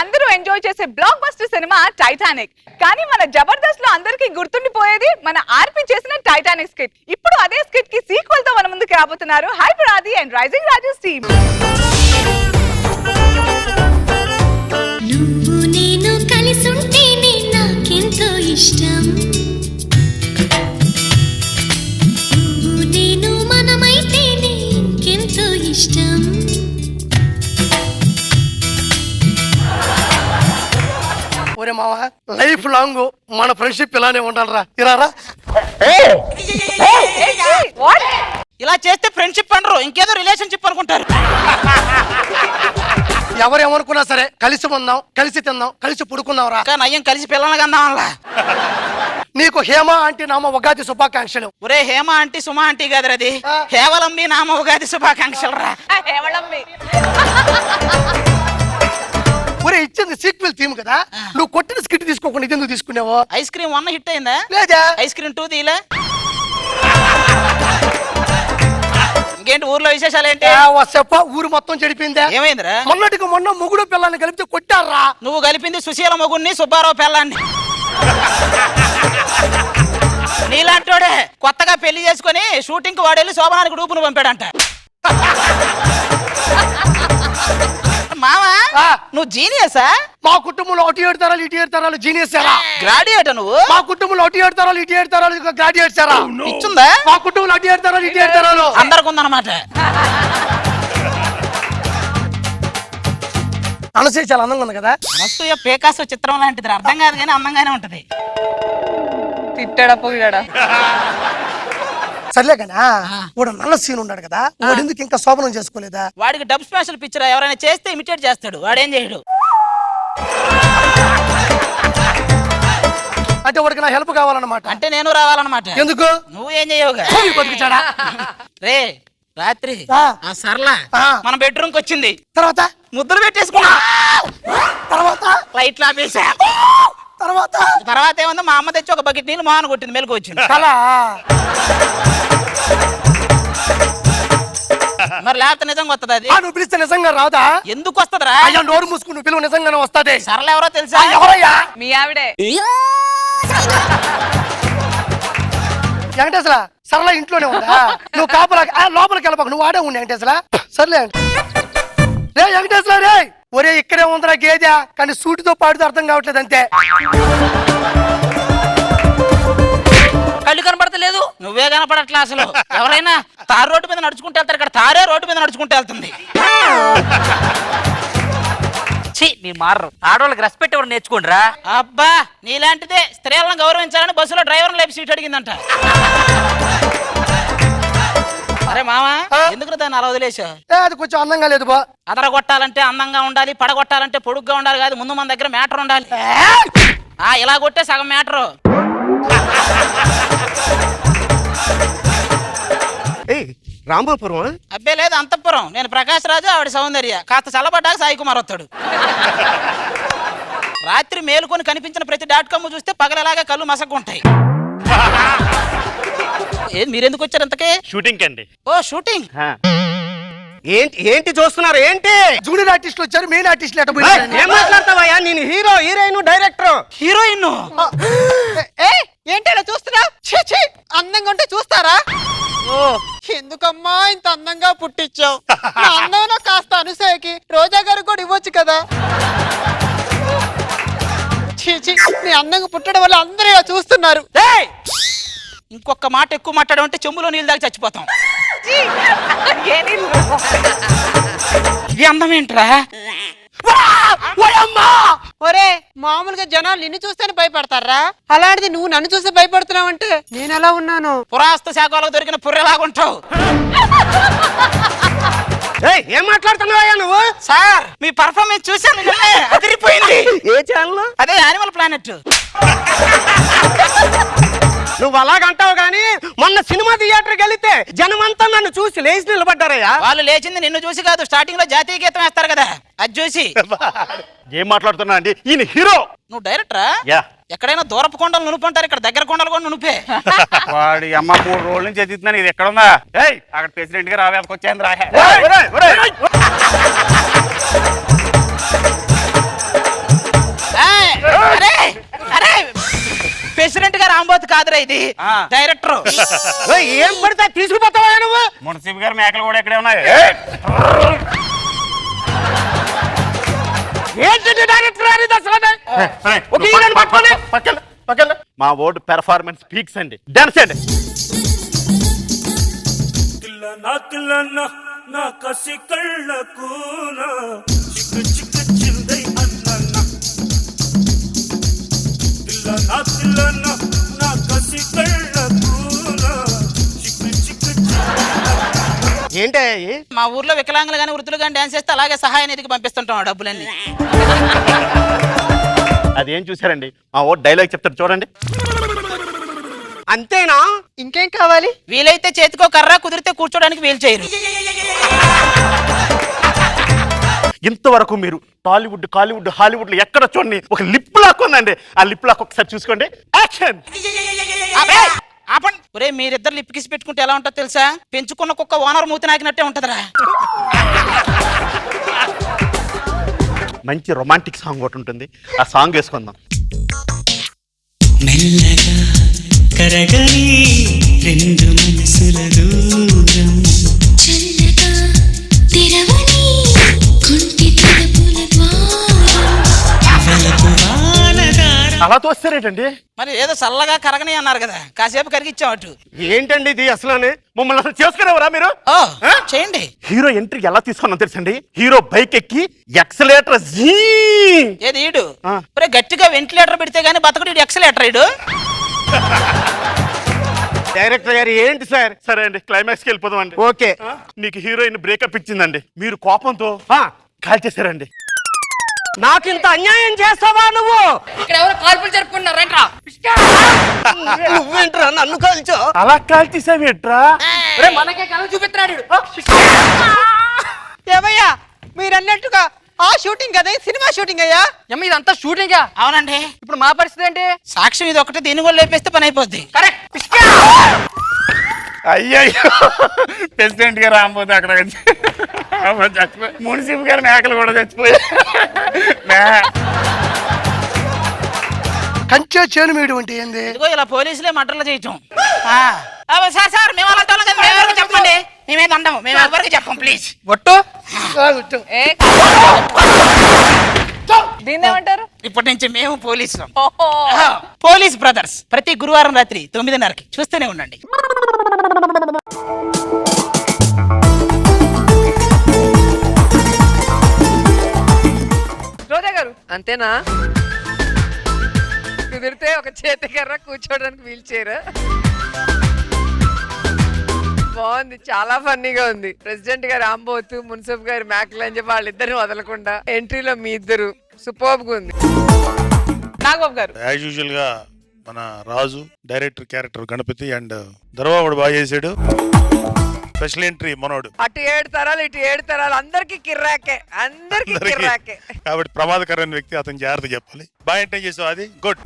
అందరూ ఎంజాయ్ చేసే block buster cinema Titanic. కానీ మన జబర్దస్త్ లో అందరికీ గుర్తుండిపోయేది మన ఆర్పి చేసిన టైటానిక్ స్కిట్. ఇప్పుడు అదే స్కిట్ కి సీక్వెల్ తో మన ముందుకు రాబోతున్నారు హైపర్ ఆది అండ్ రైజింగ్ రాజెస్ టీమ్. నువ్వు నేను కలిసుంటేనే నాకెంతో ఇష్టం, నువ్వు నేను మనమైతేనే ఇంకెంతో ఇష్టం. ఒరే మావా, లైఫ్ లాంగ్ మన ఫ్రెండ్షిప్ ఇలానే ఉండాలరా. ఇరారా ఇలా చేస్తే ఫ్రెండ్షిప్ అనరు, ఇంకేదో రిలేషన్షిప్ అనుకుంటారు. ఎవరేమనుకున్నా సరే కలిసి ఉందాం, కలిసి తిందాం, కలిసి పుడుకుందాం రా. నయ్యం కలిసి పిల్లలకి అందాంలా. నీకు హేమ ఆంటీ నామ ఉగాది శుభాకాంక్షలు. ఒరే హేమ ఆంటీ సుమా ఆంటీ కదరది, హేవలమ్మి నామ ఉగాది శుభాకాంక్షలు రా. ఒరే ఇచ్చింది సీక్వెల్ థీమ్ కదా, నువ్వు కొట్టిన స్కిట్ తీసుకోకుండా ఇది ఎందుకు తీసుకున్నావు? ఐస్ క్రీమ్ 1 హిట్ అయిందా? లేదా ఐస్ క్రీమ్ 2 తీలా? ఇంకేంటి ఊర్లో విశేషాలు ఏంటి? చెప్ప ఊరు మొత్తం చెడిపోయిందా? ఏమైందిరా? మొన్నటికి మొన్న మొగుడు పిల్లల్ని కలిపితే కొట్టారా. నువ్వు కలిపింది సుశీల మొగుడిని సుబ్బారావు పిల్లాన్ని. నీలాంటోడే కొత్తగా పెళ్లి చేసుకుని షూటింగ్ కి వాడేళ్ళి శోభనానికి డూపును పంపాడంట. మావా నువ్వు జీనియసా? మా కుటుంబంలో 1 తరాలు 2 తరాలు జీనియస్ గ్రాడ్యుయేట్ నువ్వు? మా కుటుంబంలో 1 తరాలు 2 తరాలు గ్రాడ్యుయేట్స్ ఇచ్చుందా? మా కుటుంబంలో 1 తరాలు 2 తరాలు అందరికి ఉందన్నమాట. అనసూయ చాలా అందంగా ఉంది కదా. అనసూయ పేకాసు చిత్రం లాంటిది, అర్థం కాదు కానీ అందంగానే ఉంటది. తిట్టడా పోయాడా? సర్లే కానీ వాడు నల్ల సీన్ ఉన్నాడు కదా, వాడు ఎందుకు ఇంకా శోభనం చేసుకోలేదా? వాడికి డబ్ స్పెషల్ పిక్చర్ ఎవరైనా చేస్తే ఇమిటేట్ చేస్తాడు, వాడేం చేయడు. అంటే వాడికి నా హెల్ప్ కావాలన్నమాట. అంటే నేను రావాలన్నమాట. ఎందుకు? నువ్వేం చేయవుగా. రే రాత్రి ఆ సర్లా మన బెడ్రూమ్ కి వచ్చింది, తర్వాత ముద్దులు పెట్టేసుకున్నా, తర్వాత లైట్లు ఆపేసా, తర్వాత ఏముందో మా అమ్మ తెచ్చి ఒక బకెట్ నీళ్ళు మొహాన్ని కొట్టింది, మెలకు వచ్చింది. మరి లేకపోతే నిజంగా వస్తుంది అది? నువ్వు పిలిస్తే నిజంగా రాదా? ఎందుకు వస్తుందిరా? అయ్యా నోరు మూసుకుని పిలువు, నిజంగానే వస్తుంది. సరళ ఎవరో తెలుసా? ఎవరయ్యా? మీ ఆవిడే. వెంకటేశ్వర సరళ ఇంట్లోనే ఉందా? నువ్వు కాపలా లోపలికి వెళ్ళబాకు, నువ్వు ఆడే ఉండి వెంకటేశ్వర. సర్లే రే వెంకటేశ్వర రే. ఒరే ఇక్కడే ఉందిరా గేదె, కానీ సూటితో పాడుతూ అర్థం కావట్లేదు అంతే. కళ్ళు కనపడతలేదు, నువ్వే కనపడట్లా అసలు. ఎవరైనా తారు రోడ్డు మీద నడుచుకుంటూ వెళ్తారు, ఇక్కడ తారే రోడ్డు మీద నడుచుకుంటూ వెళ్తుంది. మీ మారు ఆడవాళ్ళకి రెస్పెక్ట్ ఎవరు నేర్చుకుంటారా? అబ్బా నీలాంటిదే స్త్రీలను గౌరవించాలని బస్సులో డ్రైవర్ లేపి సీట్ అడిగిందంట. అరే మామా ఎందుకు దాన్ని అలా వదిలేసా? అది కొంచెం అందంగా లేదు బా. అదర కొట్టాలంటే అందంగా ఉండాలి, పడగొట్టాలంటే పొడుగ్గా ఉండాలి కాదు, ముందు మన దగ్గర మ్యాటర్ ఉండాలి. ఇలా కొట్టే సగం మ్యాటరు. రాంబాపురం? అబ్బే లేదు, అంతఃపురం. నేను ప్రకాష్ రాజు, ఆవిడ సౌందర్య. కాస్త చల్లబడ్డాక సాయి కుమార్ వస్తాడు. రాత్రి మేలుకొని కనిపించిన ప్రతి .com చూస్తే పగలలాగా కళ్ళు మసగ్గుంటాయి. మీరెందుకు వచ్చారు ఇంతకే? షూటింగ్ అండి. ఓ షూటింగ్. ఏంటి చూస్తున్నారు? ఏంటి జూనియర్ ఆర్టిస్టులు వచ్చారు, మెయిన్ ఆర్టిస్టులు ఎట్ట ఏం మాట్లాడతావయ్యా? నేను హీరో, హీరోయిన్, డైరెక్టర్. హీరోయిన్ ఏంటి అలా చూస్తున్నావు? అందంగా ఉంటే చూస్తారా? ఎందుకమ్మా ఇంత అందంగా పుట్టించావు? అందంలో కాస్త అనుసయకి రోజా గారు కూడా ఇవ్వచ్చు కదా. నీ అందంగా పుట్టడం వల్ల అందరూ ఇలా చూస్తున్నారు. ఇంకొక మాట ఎక్కువ మాట్లాడమంటే చెంబులో నీళ్ళు దాకా చచ్చిపోతాం. ఈ అందం ఏంట్రా? ఒరే మామూలుగా జనాలు నిన్ను చూస్తేనే భయపడతారా, అలాంటిది నువ్వు నన్ను చూస్తే భయపడుతున్నావు అంటే నేను ఎలా ఉన్నాను? పురాస్తు శాఖలో దొరికిన పుర్రెలాగుంటావు. ఏం మాట్లాడుతున్నావయ్యా నువ్వు? సార్ మీ పర్ఫార్మెన్స్ చూసాను, అదిరిపోయింది. ఏ ఛానల్? అదే యానిమల్ ప్లానెట్. నువ్వు అలాగంటావు గానీ మొన్న సినిమా థియేటర్కి వెళితే జనమంతా నన్ను చూసి లేచి నిలబడ్డారయ్యా. వాళ్ళు లేచింది నిన్ను చూసి కాదు, స్టార్టింగ్ లో జాతీయ గీతం వేస్తారు కదా, అది చూసి. ఏం మాట్లాడుతున్నా అండి? ఈయన హీరో. నువ్వు డైరెక్టరా? యా. ఎక్కడైనా దూరపు కొండలు నునుపుంటారు, ఇక్కడ దగ్గర కొండలు కూడా నునుపే. వాడి అమ్మ 3 రోజుల నుంచి ఎదుగుతున్నాను, ఇది ఎక్కడ ఉందా? అక్కడ ప్రెసిడెంట్ గా రావేసుకొచ్చాను రా. పద్ధతి కాదురా ఇది. ఆ. డైరెక్టర్ ఓయ్, ఏం పడితే తీసుకుపోతావా నువ్వు? మున్సిపల్ గారి మేకలు కూడా ఎక్కడే ఉన్నాయి. ఏంటి డైరెక్టర్ అనేది అసలు? ఒక ఈయనని పట్టుకొని మా ఓల్డ్ పెర్ఫార్మెన్స్ పీక్స్ అండి. డాన్స్ అండి. తిల్లనా నా కసి కళ్ళకు నా చిక్కు చిక్కు చిందై అన్నన్నా తిల్లనా నా కసి కళ్ళకు నా చిక్కు చిక్కు ఏంటి మా ఊర్లో వికలాంగులు కానీ వృద్ధులు కానీ డాన్స్ చేస్తే అలాగే సహాయ నిధికి పంపిస్తుంటాం ఆ డబ్బులన్నీ. అదేం చూసారండి, మా ఓల్డ్ డైలాగ్ చెప్తాడు చూడండి. అంతేనా? ఇంకేం కావాలి? వీలైతే చేతికో కర్ర, కుదిరితే కూర్చోడానికి వీలు చేయరు. ఇంతవరకు మీరు టాలీవుడ్, కాలీవుడ్, హాలీవుడ్ లో ఎక్కడ చూడండి ఒక లిప్ లాక్ ఉందండి. ఆ లిప్ లాక్ ఒకసారి చూసుకోండి. యాక్షన్. ఆపండి. ఒరే, మీరిద్దరు లిప్ కిసి పెట్టుకుంటే ఎలా ఉంటుందో తెలుసా? పెంచుకున్న కుక్క ఓనర్ మూతి నాకినట్టే ఉంటదిరా. మంచి రొమాంటిక్ సాంగ్ ఒకటి ఉంటుంది, ఆ సాంగ్ వేసుకుందాం. మెల్లగా కరగని రెండు మనసుల దూరం చల్లగా తెరవని కుంటి తలుపుల ద్వారం వలపు వానదార అలా తోస్తారేటండి. మరి ఏదో చల్లగా కరగని అన్నారు కదా, కాసేపు కరిగిచ్చాం అటు. ఏంటండి ఇది అసలు? మమ్మల్ని అసలు చేసుకునేవరా మీరు? ఓ చేయండి. హీరో ఎంట్రీ ఎలా తీసుకున్నాం తెలుసండి? హీరో బైక్ ఎక్కి ఎక్సలేటర్ జీ. ఏది ఈడు? ఆ. ఒరే, గట్టిగా వెంటిలేటర్ పెడితే గానీ బతకడు. ఇడు ఎక్సలేటర్ ఈడు. డైరెక్టర్ గారు ఏంటి సార్? సరే అండి, క్లైమాక్స్ కి వెళ్ళిపోదాం అండి. ఓకే. నీకు హీరోయిన్ బ్రేకప్ ఇచ్చిందండి, మీరు కోపంతో ఆ, కాల్ చేశారండి. నాకింత అన్యాయం చేస్తావా నువ్వు? ఇక్కడ ఎవరు కాల్పులు జరుపుకుంటున్నారంట్రా? నువ్వేంట్రా నన్ను కాల్చో? అలా కాల్ చేసావేట్రా? మనకే కళ్ళు చూపిస్తున్నాడు ఈడు. ఏమయ్యా మీరన్నట్టుగా ఆ షూటింగ్ కదా, సినిమా షూటింగ్ అయ్యా? ఏమ్మ, ఇదంతా షూటింగా? అవునండి. ఇప్పుడు మా పరిస్థితి ఏంటి? సాక్ష్యం ఇది ఒకటి, దీన్ని కూడా లేపేస్తే పని అయిపోద్ది. అయ్యయ్యో, ప్రెసిడెంట్ గారు రాకపోతే అక్కడ చచ్చిపోయి, మున్సిపల్ గారి మేకలు కూడా చచ్చిపోయి. కంచె చేను మీడు అంటే ఏంది? ఇదిగో ఇలా పోలీసులే మటర్లు చేయటం. సార్ సార్, మేము అలా కదా, మేము ఎవరికి చెప్పండి. మేమేది అంటాము, మేము ఎవరికి చెప్పం ప్లీజ్. ఒట్టు కూర్చో. ఏ దీన్ని ఏమంటారు? ఇప్పటి నుంచి మేము పోలీసులం. ఓహో. Police brothers. ప్రతి గురువారం రాత్రి 9:30కి చూస్తూనే ఉండండి. రోజా గారు, అంతేనా? కుదిరితే ఒక చేతి కర్ర, కూర్చోడానికి వీల్ చైర్. బాగుంది, చాలా ఫన్నీగా ఉంది. ప్రెసిడెంట్ గారు ఆంబోతు, మున్సిపల్ గారు మ్యాక్లంజ, వాళ్ళిద్దరిని వదలకుండా ఎంట్రీలో మీ ఇద్దరు సూపర్బ్ గా ఉంది. నాగబాబు గారు, యాజ్ యూజువల్ గా మన రాజు డైరెక్టర్ క్యారెక్టర్ గణపతి అండ్ దర్వాబుడు బాగా చేసాడు. స్పెషల్ ఎంట్రీ మనోడు. అటు 7 తరాలు, ఇటు 7 తరాలు, అందరికి కిర్రాకే, అందరికి కిర్రాకే. కాబట్టి ప్రమాదకరమైన వ్యక్తి, అతని జాగ్రత్త చెప్పాలి. బాగా ఎంటర్ చేసావు, అది గుడ్.